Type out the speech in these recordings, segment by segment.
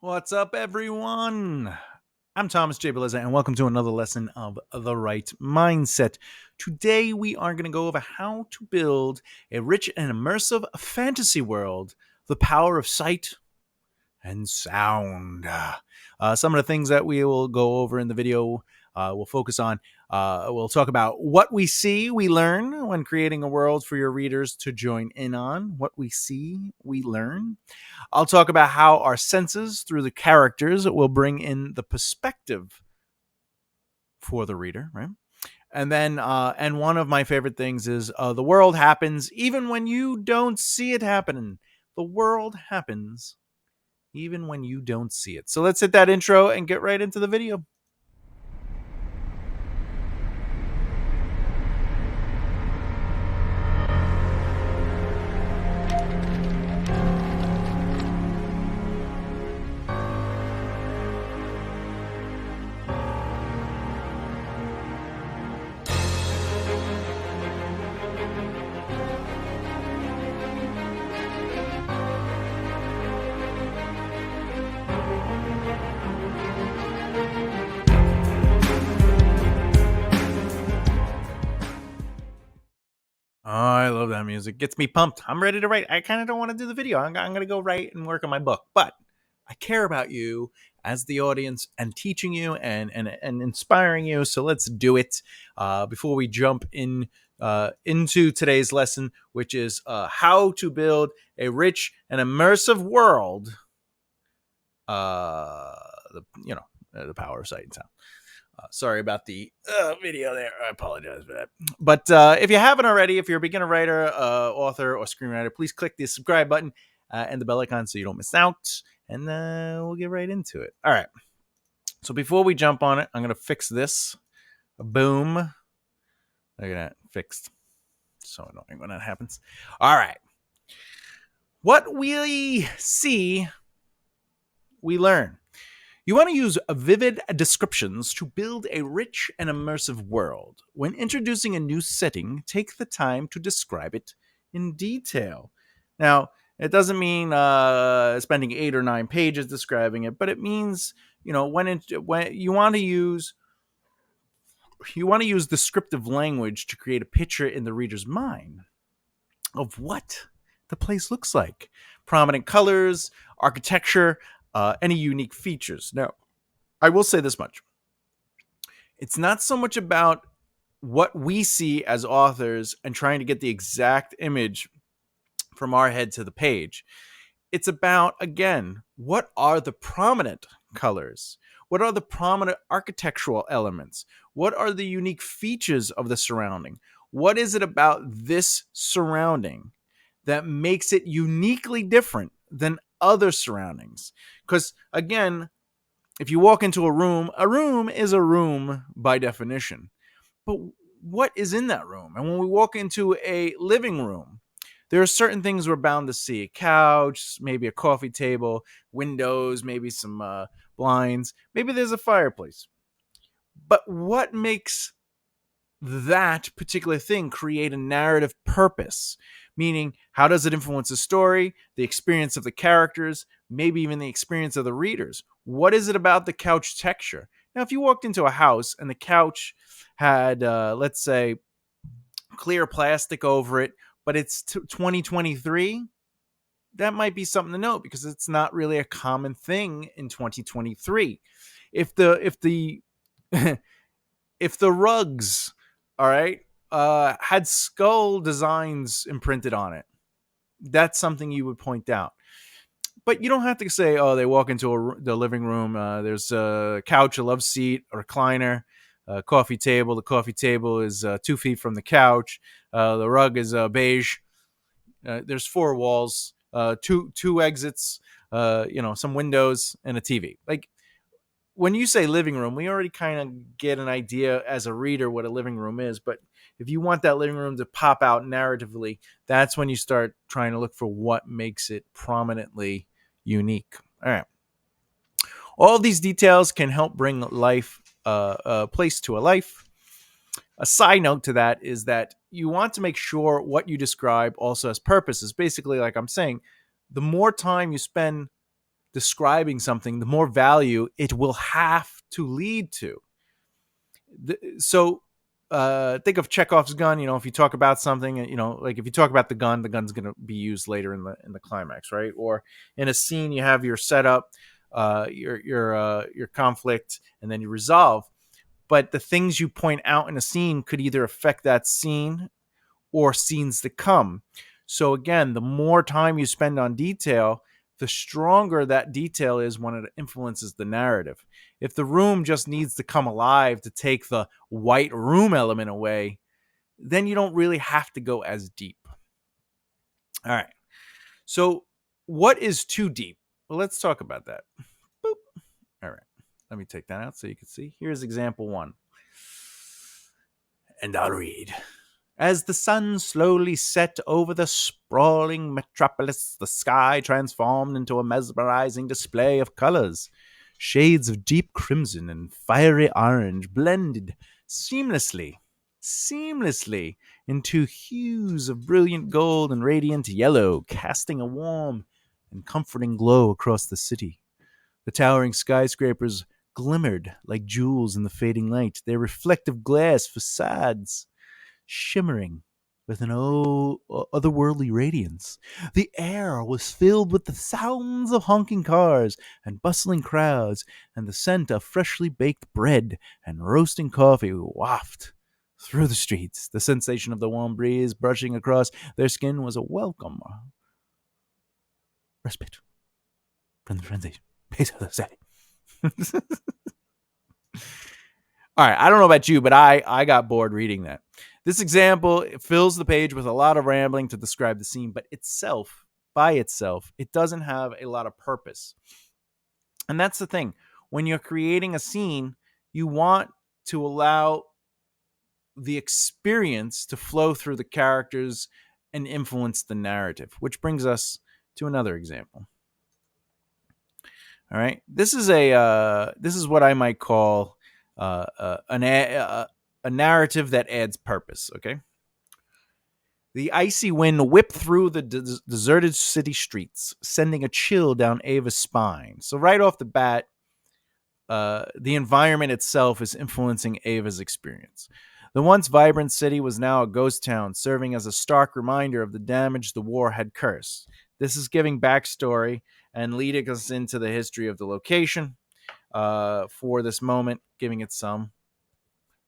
What's up, everyone? I'm Thomas J. Bellezza, and welcome to another lesson of The Right Mindset. Today, we are going to go over how to build a rich and immersive fantasy world, the power of sight and sound. Some of the things that we will go over in the video, we'll focus on. We'll talk about what we see, we learn when creating a world for your readers to join in on. What we see, we learn. I'll talk about how our senses through the characters will bring in the perspective for the reader, right? And then, and one of my favorite things is the world happens even when you don't see it happening. The world happens even when you don't see it. So let's hit that intro and get right into the video. Oh, I love that music. Gets me pumped. I'm ready to write. I kind of don't want to do the video. I'm going to go write and work on my book. But I care about you as the audience and teaching you and inspiring you. So let's do it. Before we jump into today's lesson, which is how to build a rich and immersive world. The power of sight and sound. Sorry about the video there. I apologize for that. But if you haven't already, if you're a beginner writer, author, or screenwriter, please click the subscribe button and the bell icon so you don't miss out. And we'll get right into it. All right. So before we jump on it, I'm going to fix this. Boom. Look at that. Fixed. So annoying when that happens. All right. What we see, we learn. You want to use vivid descriptions to build a rich and immersive world. When introducing a new setting, take the time to describe it in detail. Now, it doesn't mean spending 8 or 9 pages describing it, but it means, when you want to use descriptive language to create a picture in the reader's mind of what the place looks like. Prominent colors, architecture, any unique features. Now, I will say this much. It's not so much about what we see as authors and trying to get the exact image from our head to the page. It's about, again, what are the prominent colors? What are the prominent architectural elements? What are the unique features of the surrounding? What is it about this surrounding that makes it uniquely different than other surroundings? Because again, if you walk into a room is a room by definition. But what is in that room? And when we walk into a living room, there are certain things we're bound to see. A couch, maybe a coffee table, windows, maybe some blinds. Maybe there's a fireplace. But what makes that particular thing create a narrative purpose? Meaning, how does it influence the story, the experience of the characters, maybe even the experience of the readers? What is it about the couch texture? Now, if you walked into a house and the couch had, let's say, clear plastic over it, but it's 2023, that might be something to note because it's not really a common thing in 2023. If the if the rugs, all right, had skull designs imprinted on it, that's something you would point out. But you don't have to say, oh, they walk into the living room, there's a couch, a love seat, a recliner, a coffee table. The coffee table is 2 feet from the couch. The rug is beige. There's 4 walls, two exits, some windows, and a TV. Like, when you say living room, we already kind of get an idea as a reader what a living room is. But if you want that living room to pop out narratively, that's when you start trying to look for what makes it prominently unique. All right. All these details can help bring a place to a life. A side note to that is that you want to make sure what you describe also has purposes. Basically, like I'm saying, the more time you spend describing something, the more value it will have to lead to. So think of Chekhov's gun. If you talk about something, like if you talk about the gun's going to be used later in the climax, right? Or in a scene, you have your setup, your conflict, and then you resolve. But the things you point out in a scene could either affect that scene or scenes to come. So again, the more time you spend on detail, the stronger that detail is when it influences the narrative. If the room just needs to come alive to take the white room element away, then you don't really have to go as deep. All right. So what is too deep? Well, let's talk about that. Boop. All right. Let me take that out so you can see. Here's example 1. And I'll read. As the sun slowly set over the sprawling metropolis, the sky transformed into a mesmerizing display of colors. Shades of deep crimson and fiery orange blended seamlessly into hues of brilliant gold and radiant yellow, casting a warm and comforting glow across the city. The towering skyscrapers glimmered like jewels in the fading light, their reflective glass facades shimmering with an otherworldly radiance. The air was filled with the sounds of honking cars and bustling crowds, and the scent of freshly baked bread and roasting coffee wafted through the streets. The sensation of the warm breeze brushing across their skin was a welcome respite from the frenzy pace of the city. All right, I don't know about you, but I got bored reading that. This example fills the page with a lot of rambling to describe the scene, but by itself, it doesn't have a lot of purpose. And that's the thing. When you're creating a scene, you want to allow the experience to flow through the characters and influence the narrative, which brings us to another example. All right, this is what I might call a narrative that adds purpose. Okay. The icy wind whipped through the deserted city streets, sending a chill down Ava's spine. So right off the bat, the environment itself is influencing Ava's experience. The once vibrant city was now a ghost town, serving as a stark reminder of the damage the war had cursed. This is giving backstory and leading us into the history of the location for this moment, giving it some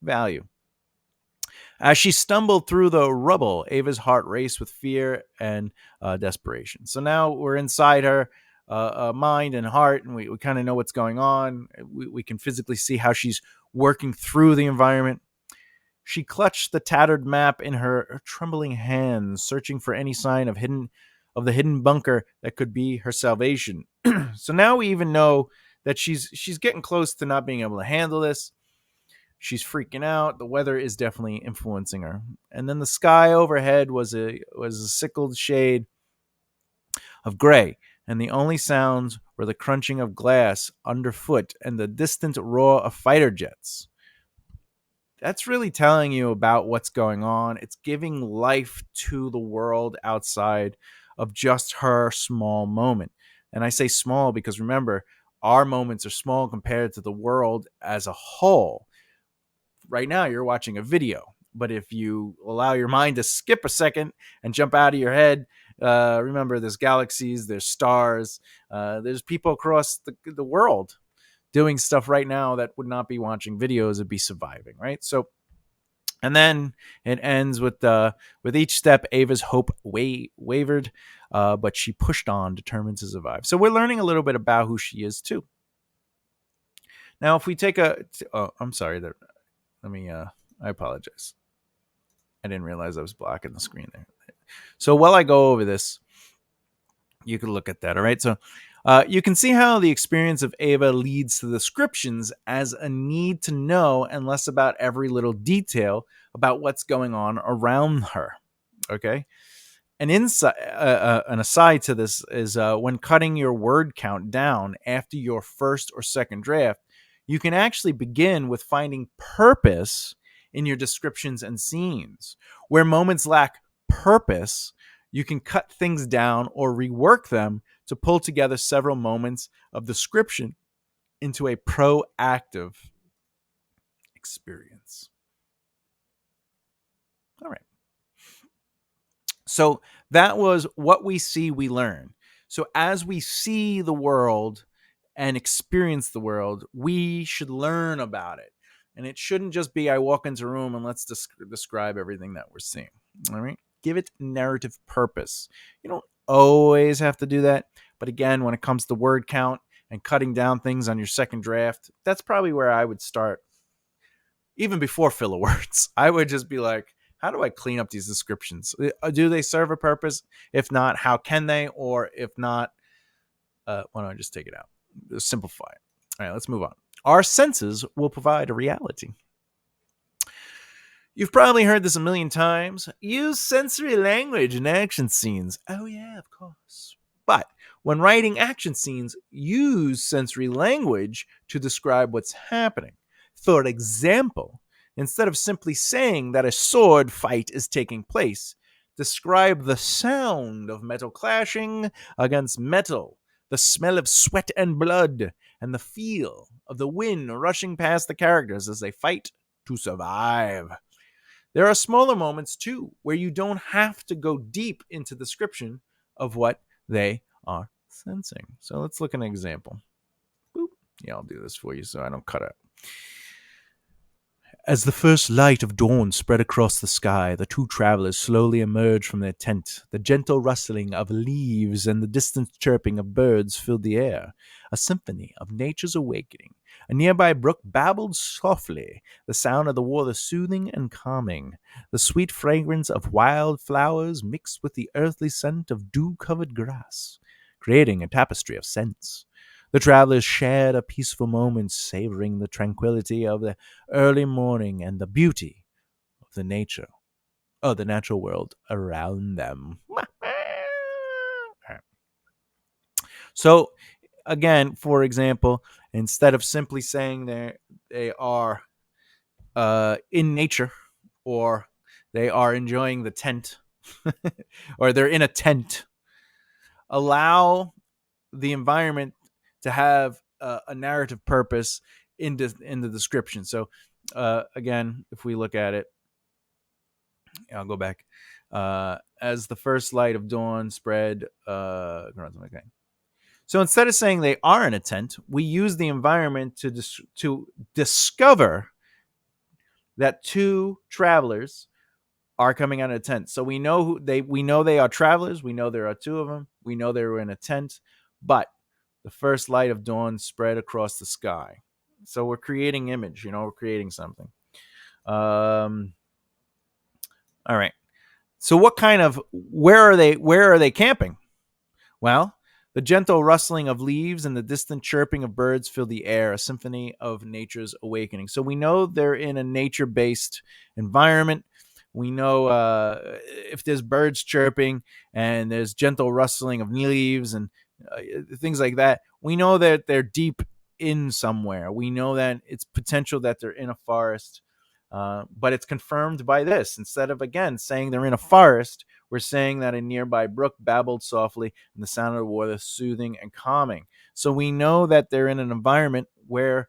value. As she stumbled through the rubble, Ava's heart raced with fear and desperation. So now we're inside her mind and heart, and we kind of know what's going on. We can physically see how she's working through the environment. She clutched the tattered map in her trembling hands, searching for any sign of the hidden bunker that could be her salvation. So now we even know that she's getting close to not being able to handle this. She's freaking out. The weather is definitely influencing her. And then the sky overhead was a sickled shade of gray, and the only sounds were the crunching of glass underfoot and the distant roar of fighter jets. That's really telling you about what's going on. It's giving life to the world outside of just her small moment. And I say small because remember, our moments are small compared to the world as a whole. Right now, you're watching a video, but if you allow your mind to skip a second and jump out of your head, remember there's galaxies, there's stars, there's people across the world doing stuff right now that would not be watching videos, it'd be surviving, right? So, and then it ends with each step, Ava's hope wavered, but she pushed on, determined to survive. So we're learning a little bit about who she is too. Now, if we take I'm sorry, let me, I apologize. I didn't realize I was blocking the screen there. So while I go over this, you can look at that, all right? So you can see how the experience of Ava leads to the descriptions as a need to know and less about every little detail about what's going on around her, okay? An aside to this is when cutting your word count down after your first or second draft, you can actually begin with finding purpose in your descriptions and scenes. Where moments lack purpose, you can cut things down or rework them to pull together several moments of description into a proactive experience. All right. So that was what we see, we learn. So as we see the world and experience the world, we should learn about it. And it shouldn't just be I walk into a room and let's describe everything that we're seeing. All right. Give it narrative purpose. You don't always have to do that. But again, when it comes to word count and cutting down things on your second draft, that's probably where I would start. Even before filler words, I would just be like, how do I clean up these descriptions? Do they serve a purpose? If not, how can they? Or if not, why don't I just take it out? Simplify it. All right, let's move on. Our senses will provide a reality. You've probably heard this a million times. Use sensory language in action scenes. Oh, yeah, of course. But when writing action scenes, use sensory language to describe what's happening. For example, instead of simply saying that a sword fight is taking place, describe the sound of metal clashing against metal, the smell of sweat and blood, and the feel of the wind rushing past the characters as they fight to survive. There are smaller moments too, where you don't have to go deep into the description of what they are sensing. So let's look at an example. Boop. Yeah, I'll do this for you so I don't cut out. As the first light of dawn spread across the sky, the two travelers slowly emerged from their tent. The gentle rustling of leaves and the distant chirping of birds filled the air, a symphony of nature's awakening. A nearby brook babbled softly, the sound of the water soothing and calming. The sweet fragrance of wild flowers mixed with the earthly scent of dew-covered grass, creating a tapestry of scents. The travelers shared a peaceful moment, savoring the tranquility of the early morning and the beauty of the natural world around them. So, again, for example, instead of simply saying they are in nature, or they are enjoying the tent, or they're in a tent, allow the environment to have a narrative purpose in the description. So again, if we look at it, I'll go back. As the first light of dawn spread, okay. So instead of saying they are in a tent, we use the environment to discover that two travelers are coming out of a tent. So we know we know they are travelers. We know there are two of them. We know they were in a tent, but the first light of dawn spread across the sky. So we're creating image. We're creating something. All right. So where are they camping? Well, the gentle rustling of leaves and the distant chirping of birds fill the air, a symphony of nature's awakening. So we know they're in a nature-based environment. We know if there's birds chirping and there's gentle rustling of leaves and things like that, we know that they're deep in somewhere. We know that it's potential that they're in a forest. But it's confirmed by this. Instead of, again, saying they're in a forest, we're saying that a nearby brook babbled softly and the sound of the water soothing and calming. So we know that they're in an environment where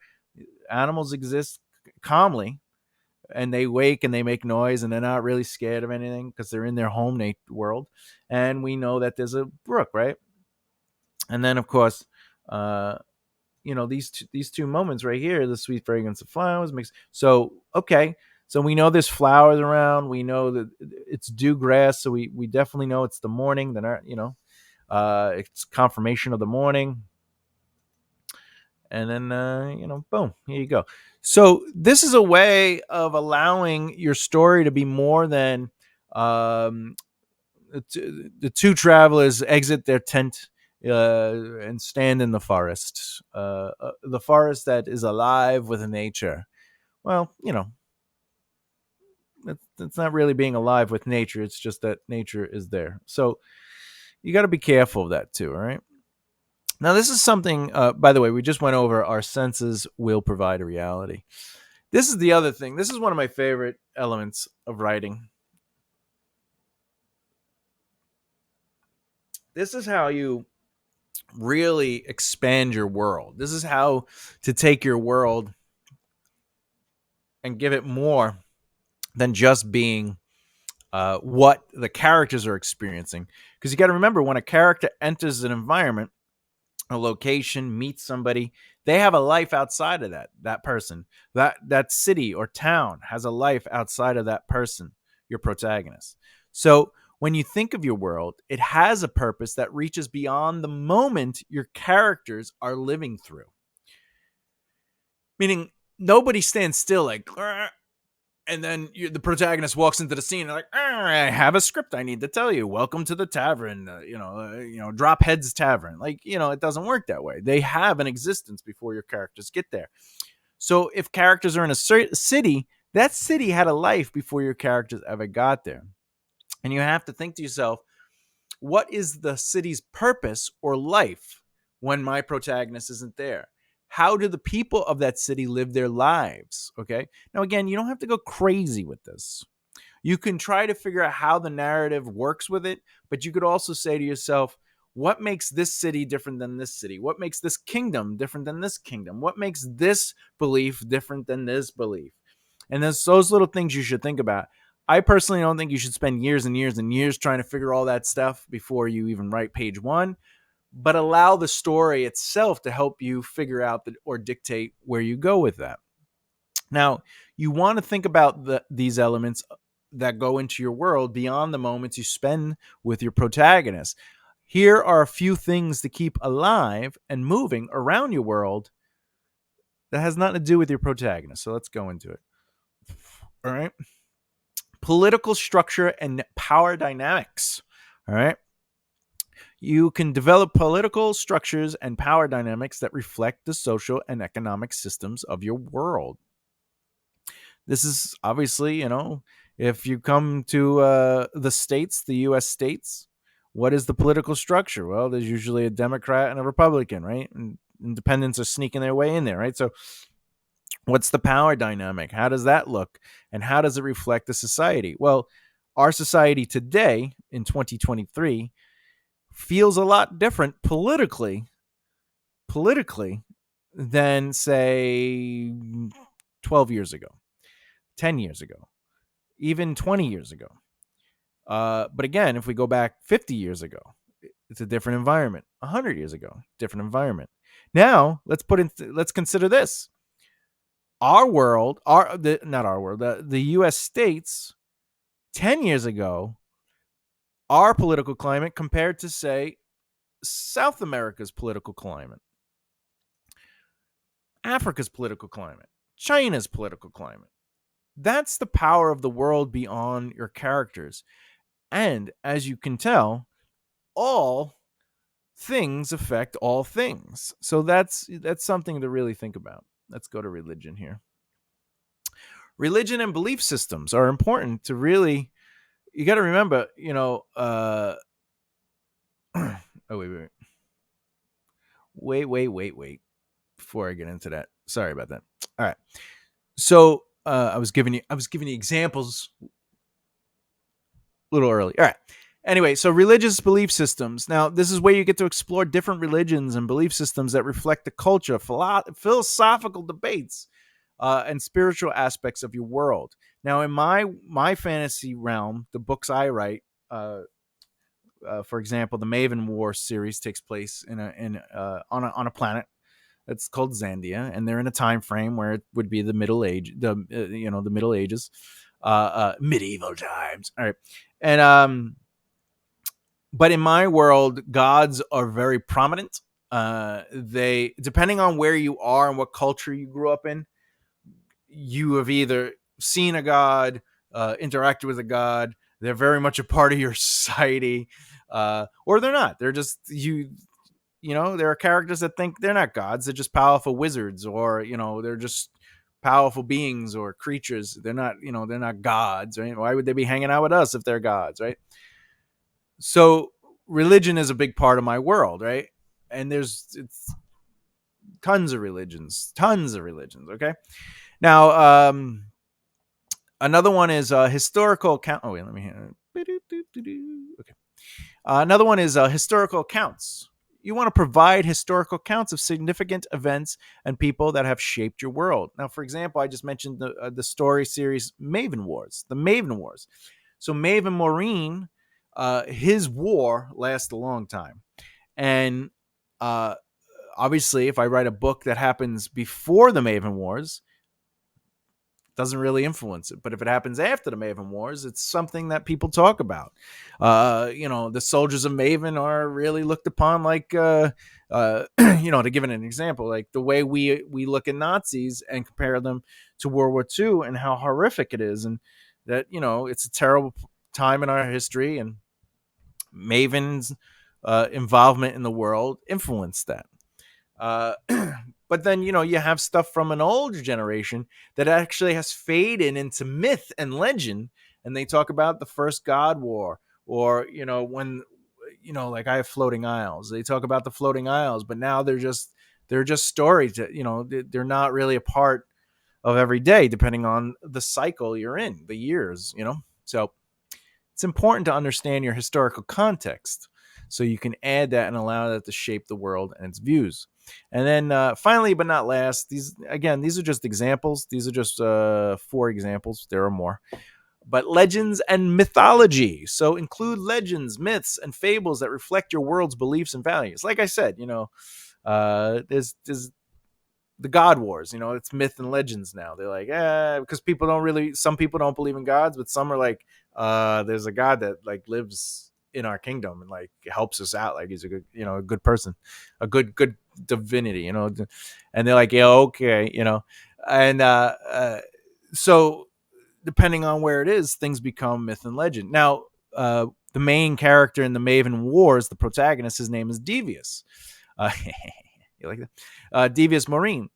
animals exist calmly, and they wake and they make noise and they're not really scared of anything because they're in their home world. And we know that there's a brook, right? And then, of course, these two moments right here, the sweet fragrance of flowers mixed. So okay, so we know there's flowers around. We know that it's dew grass, so we definitely know it's the morning. Then it's confirmation of the morning. And then boom, here you go. So this is a way of allowing your story to be more than the two travelers exit their tent and stand in the forest. The forest that is alive with nature. Well, it's not really being alive with nature. It's just that nature is there. So you got to be careful of that too, all right? Now, this is something, by the way, we just went over our senses will provide a reality. This is the other thing. This is one of my favorite elements of writing. This is how you really expand your world. This is how to take your world and give it more than just being what the characters are experiencing. Because you got to remember, when a character enters an environment, a location, meets somebody, they have a life outside of that person. That city or town has a life outside of that person, your protagonist. So when you think of your world, it has a purpose that reaches beyond the moment your characters are living through. Meaning nobody stands still like, "Grr," and then the protagonist walks into the scene and like, I have a script I need to tell you. Welcome to the tavern, Drop Heads Tavern. Like, it doesn't work that way. They have an existence before your characters get there. So if characters are in a city, that city had a life before your characters ever got there. And you have to think to yourself, what is the city's purpose or life when my protagonist isn't there? How do the people of that city live their lives? Okay. Now, again, you don't have to go crazy with this. You can try to figure out how the narrative works with it, but you could also say to yourself, what makes this city different than this city? What makes this kingdom different than this kingdom? What makes this belief different than this belief? And there's those little things you should think about. I personally don't think you should spend years and years and years trying to figure all that stuff before you even write page one, but allow the story itself to help you figure out or dictate where you go with that. Now, you want to think about these elements that go into your world beyond the moments you spend with your protagonist. Here are a few things to keep alive and moving around your world that has nothing to do with your protagonist. So let's go into it. All right. Political structure and power dynamics. All right. You can develop political structures and power dynamics that reflect the social and economic systems of your world. This is obviously, if you come to the states, the U.S. states, what is the political structure? Well, there's usually a Democrat and a Republican, right? And independents are sneaking their way in there, right? So what's the power dynamic? How does that look? And how does it reflect the society? Well, our society today in 2023 feels a lot different politically than, say, 12 years ago, 10 years ago, even 20 years ago. But again, if we go back 50 years ago, it's a different environment. 100 years ago, different environment. Now, let's consider this. Our world, not our world, the U.S. states 10 years ago, our political climate compared to, say, South America's political climate, Africa's political climate, China's political climate. That's the power of the world beyond your characters. And as you can tell, all things affect all things. So that's something to really think about. Let's go to religion here. Religion and belief systems are important to really, you got to remember, oh, wait. Before I get into that, sorry about that. All right. So I was giving you examples a little early. All right. Anyway, so religious belief systems. Now, this is where you get to explore different religions and belief systems that reflect the culture, philosophical debates, and spiritual aspects of your world. Now, in my fantasy realm, the books I write, for example, the Maven War series takes place on a planet that's called Zandia, and they're in a time frame where it would be the Middle Age, the Middle Ages, medieval times. All right, and but in my world, gods are very prominent. They, depending on where you are and what culture you grew up in, you have either seen a god, interacted with a god. They're very much a part of your society, or they're not. They're just you. There are characters that think they're not gods. They're just powerful wizards, or they're just powerful beings or creatures. They're not gods, right? Why would they be hanging out with us if they're gods, right? So religion is a big part of my world, right? And it's tons of religions. Okay. Now, another one is historical account. Oh wait, let me hear. Okay. Another one is historical accounts. you want to provide historical accounts of significant events and people that have shaped your world. Now, for example, I just mentioned the story series Maven Wars, the Maven Wars. So Maven Maureen, his war lasts a long time. And uh, obviously, if I write a book that happens before the Maven Wars, doesn't really influence it. But if it happens after the Maven Wars, it's something that people talk about. The soldiers of Maven are really looked upon like, to give it an example, like the way we look at Nazis and compare them to World War II and how horrific it is, and that it's a terrible time in our history, and Maven's involvement in the world influenced that. Uh, but then, you have stuff from an older generation that actually has faded into myth and legend. And they talk about the first God War, or, when, like I have Floating Isles. They talk about the Floating Isles, but now they're just stories that, they're not really a part of every day, depending on the cycle you're in, the years. So it's important to understand your historical context so you can add that and allow that to shape the world and its views. And then finally, but not last, these are just examples. These are just 4 examples. There are more. But legends and mythology. So include legends, myths, and fables that reflect your world's beliefs and values. Like I said, there's the God Wars. It's myth and legends now. They're like, because some people don't believe in gods, but some are like, there's a God that like lives in our kingdom and like helps us out. Like he's a good, a good person, a good divinity, and they're like, yeah, okay, and so depending on where it is, things become myth and legend. Now, the main character in the Maven Wars, the protagonist, his name is Devious. You like that? Devious Marine.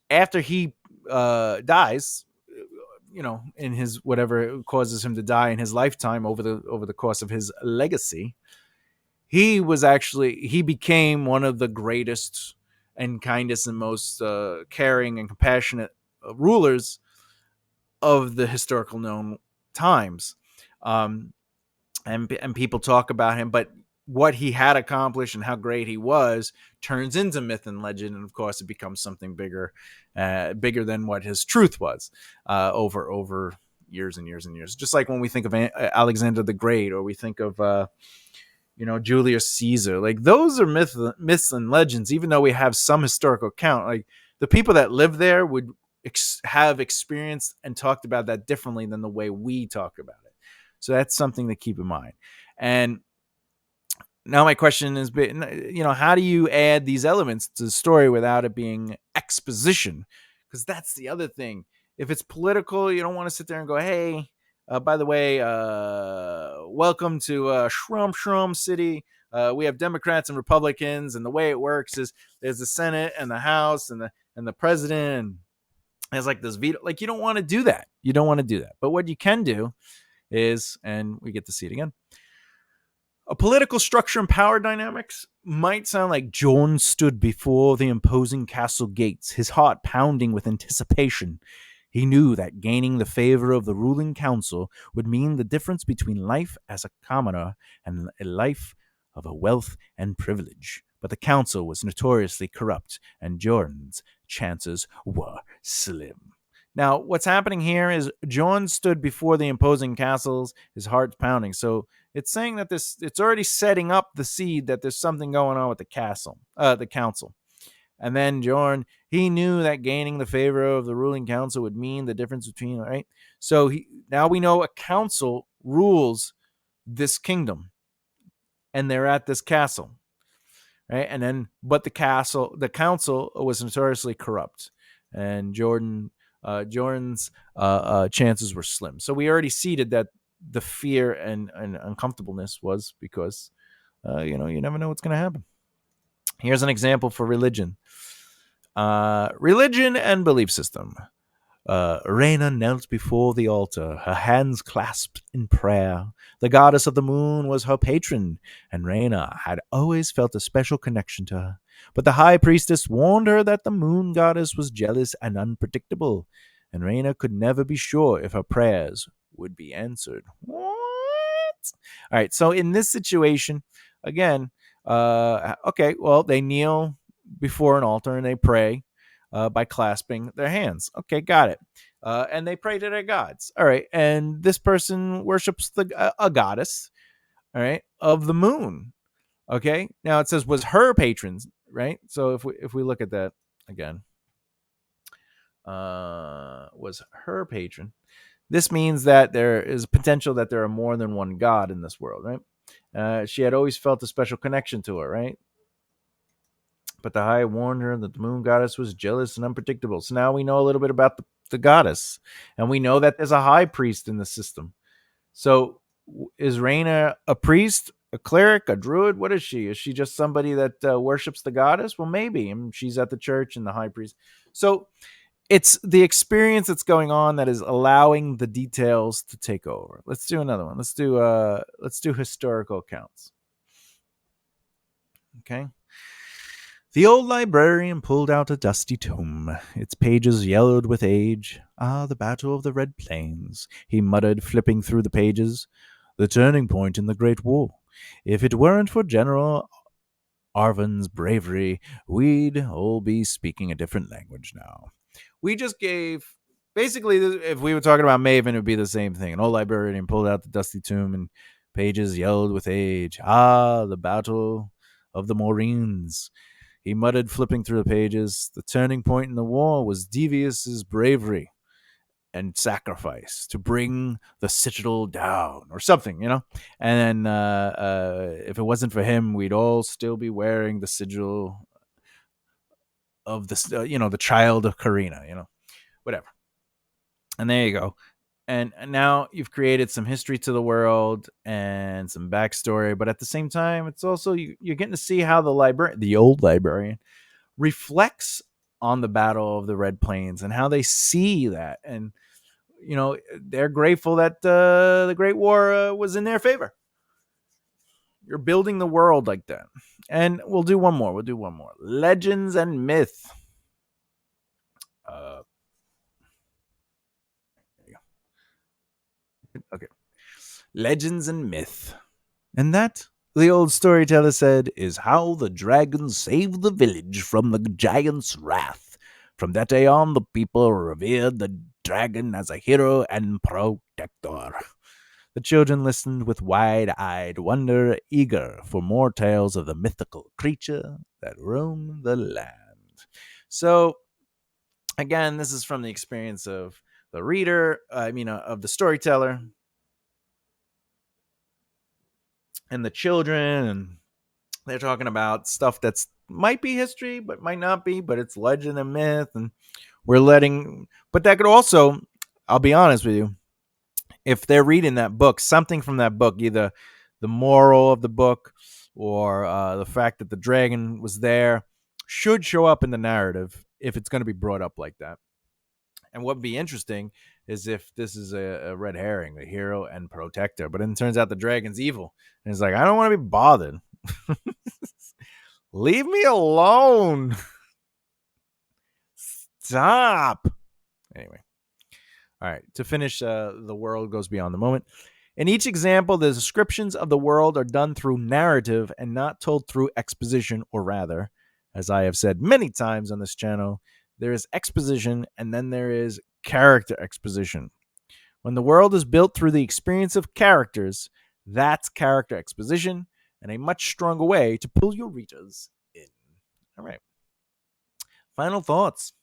After he dies, in his whatever causes him to die in his lifetime over the course of his legacy, he became one of the greatest and kindest and most caring and compassionate rulers of the historical known times. And people talk about him, but what he had accomplished and how great he was turns into myth and legend, and of course it becomes something bigger than what his truth was over years and years and years. Just like when we think of Alexander the Great, or we think of Julius Caesar, like those are myths and legends, even though we have some historical account. Like the people that live there would have experienced and talked about that differently than the way we talk about it. So that's something to keep in mind. And now my question is, how do you add these elements to the story without it being exposition? Because that's the other thing. If it's political, you don't want to sit there and go, hey, by the way, welcome to Shrum City. We have Democrats and Republicans, and the way it works is there's the Senate and the House and the president, and there's like this veto. Like, you don't want to do that. You don't want to do that. But what you can do is, and we get to see it again, a political structure and power dynamics might sound like John stood before the imposing castle gates, his heart pounding with anticipation. He knew that gaining the favor of the ruling council would mean the difference between life as a commoner and a life of a wealth and privilege. But the council was notoriously corrupt, and Jordan's chances were slim. Now, what's happening here is John stood before the imposing castles, his heart pounding. So it's saying that it's already setting up the seed that there's something going on with the council. And then Jordan, he knew that gaining the favor of the ruling council would mean the difference between, right? So now we know a council rules this kingdom, and they're at this castle, right? And then, but the council was notoriously corrupt, and Jordan's chances were slim. So we already seeded that the fear and uncomfortableness was because, you never know what's going to happen. Here's an example for religion. Religion and belief system. Reina knelt before the altar, her hands clasped in prayer. The goddess of the moon was her patron, and Reina had always felt a special connection to her. But the high priestess warned her that the moon goddess was jealous and unpredictable, and Reina could never be sure if her prayers would be answered. What? All right, so in this situation, again, Okay, well, they kneel before an altar and they pray by clasping their hands. Okay, got it. And they pray to their gods. All right, and this person worships a goddess. All right, of the moon. Okay, now it says was her patrons. Right. So if we look at that again, was her patron. This means that there is potential that there are more than one god in this world, right? She had always felt a special connection to her, right? But the High warned her that the moon goddess was jealous and unpredictable. So now we know a little bit about the goddess, and we know that there's a high priest in the system. So is Raina a priest, a cleric, a druid? What is she? Is she just somebody that worships the goddess? Well, maybe. I mean, she's at the church and the high priest. So it's the experience that's going on that is allowing the details to take over. Let's do another one. Let's do historical accounts. Okay. The old librarian pulled out a dusty tome, its pages yellowed with age. Ah, the Battle of the Red Plains, he muttered, flipping through the pages. The turning point in the Great War. If it weren't for General Arvin's bravery, we'd all be speaking a different language now. We just gave. Basically, if we were talking about Maven, it would be the same thing. An old librarian pulled out the dusty tome and pages yellowed with age. Ah, the Battle of the Moreens. He muttered, flipping through the pages. The turning point in the war was Devious's bravery and sacrifice to bring the citadel down, or something, you know. And then, if it wasn't for him, we'd all still be wearing the sigil of the child of Karina, whatever. And there you go. And now you've created some history to the world and some backstory, but at the same time, it's also you're getting to see how the old librarian, reflects on the Battle of the Red Plains and how they see that, and they're grateful that the Great War was in their favor. You're building the world like that. And we'll do one more. Legends and myth. Uh, okay. Legends and myth. And that, the old storyteller said, is how the dragon saved the village from the giant's wrath. From that day on, the people revered the dragon as a hero and protector. The children listened with wide-eyed wonder, eager for more tales of the mythical creature that roamed the land. So, again, this is from the experience of the reader, of the storyteller and the children, and they're talking about stuff that's might be history, but might not be, but it's legend and myth, and but that could also, I'll be honest with you, if they're reading that book, something from that book, either the moral of the book or the fact that the dragon was there, should show up in the narrative if it's going to be brought up like that. And what would be interesting is if this is a red herring, the hero and protector, but then it turns out the dragon's evil. And it's like, I don't want to be bothered. Leave me alone. Stop. Anyway. All right. To finish, the world goes beyond the moment. In each example, the descriptions of the world are done through narrative and not told through exposition, or rather, as I have said many times on this channel, there is exposition and then there is character exposition. When the world is built through the experience of characters, that's character exposition, and a much stronger way to pull your readers in. All right. Final thoughts.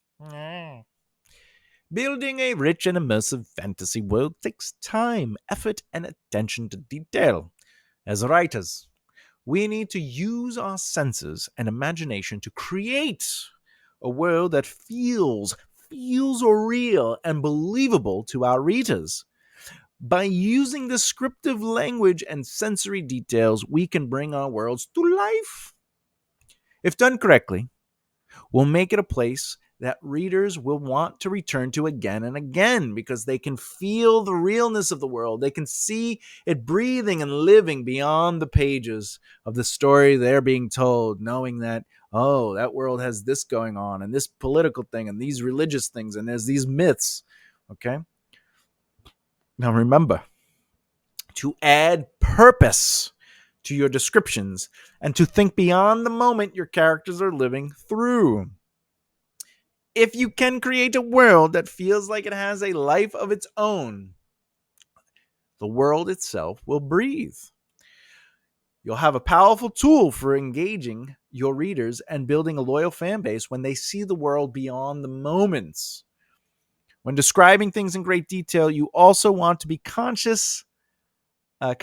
Building a rich and immersive fantasy world takes time, effort, and attention to detail. As writers, we need to use our senses and imagination to create a world that feels real and believable to our readers. By using descriptive language and sensory details, we can bring our worlds to life. If done correctly, we'll make it a place that readers will want to return to again and again, because they can feel the realness of the world. They can see it breathing and living beyond the pages of the story they're being told, knowing that, oh, that world has this going on, and this political thing, and these religious things, and there's these myths. Okay? Now remember, to add purpose to your descriptions and to think beyond the moment your characters are living through. If you can create a world that feels like it has a life of its own, the world itself will breathe. You'll have a powerful tool for engaging your readers and building a loyal fan base when they see the world beyond the moments. When describing things in great detail, you also want to be conscious of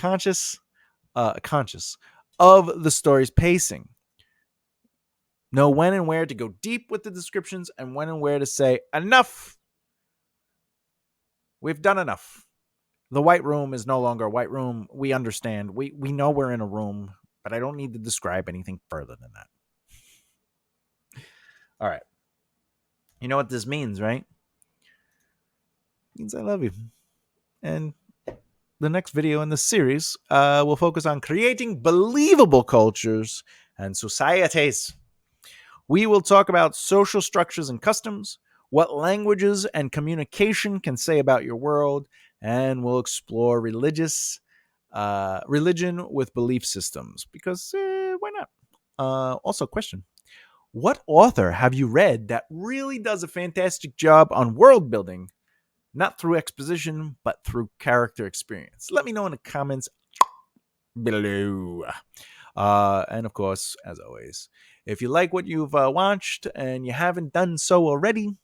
the story's pacing. Know when and where to go deep with the descriptions and when and where to say, enough. We've done enough. The white room is no longer a white room. We understand. We know we're in a room, but I don't need to describe anything further than that. All right. You know what this means, right? It means I love you. And the next video in this series will focus on creating believable cultures and societies. We will talk about social structures and customs, what languages and communication can say about your world, and we'll explore religion with belief systems, because why not? Also, question. What author have you read that really does a fantastic job on world building, not through exposition, but through character experience? Let me know in the comments below. And of course, as always, if you like what you've watched and you haven't done so already,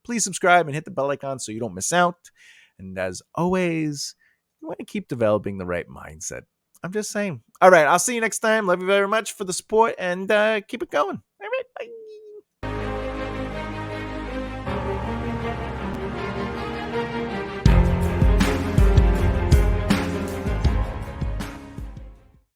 please subscribe and hit the bell icon so you don't miss out. And as always, you want to keep developing the right mindset. I'm just saying. All right, I'll see you next time. Love you very much for the support, and keep it going.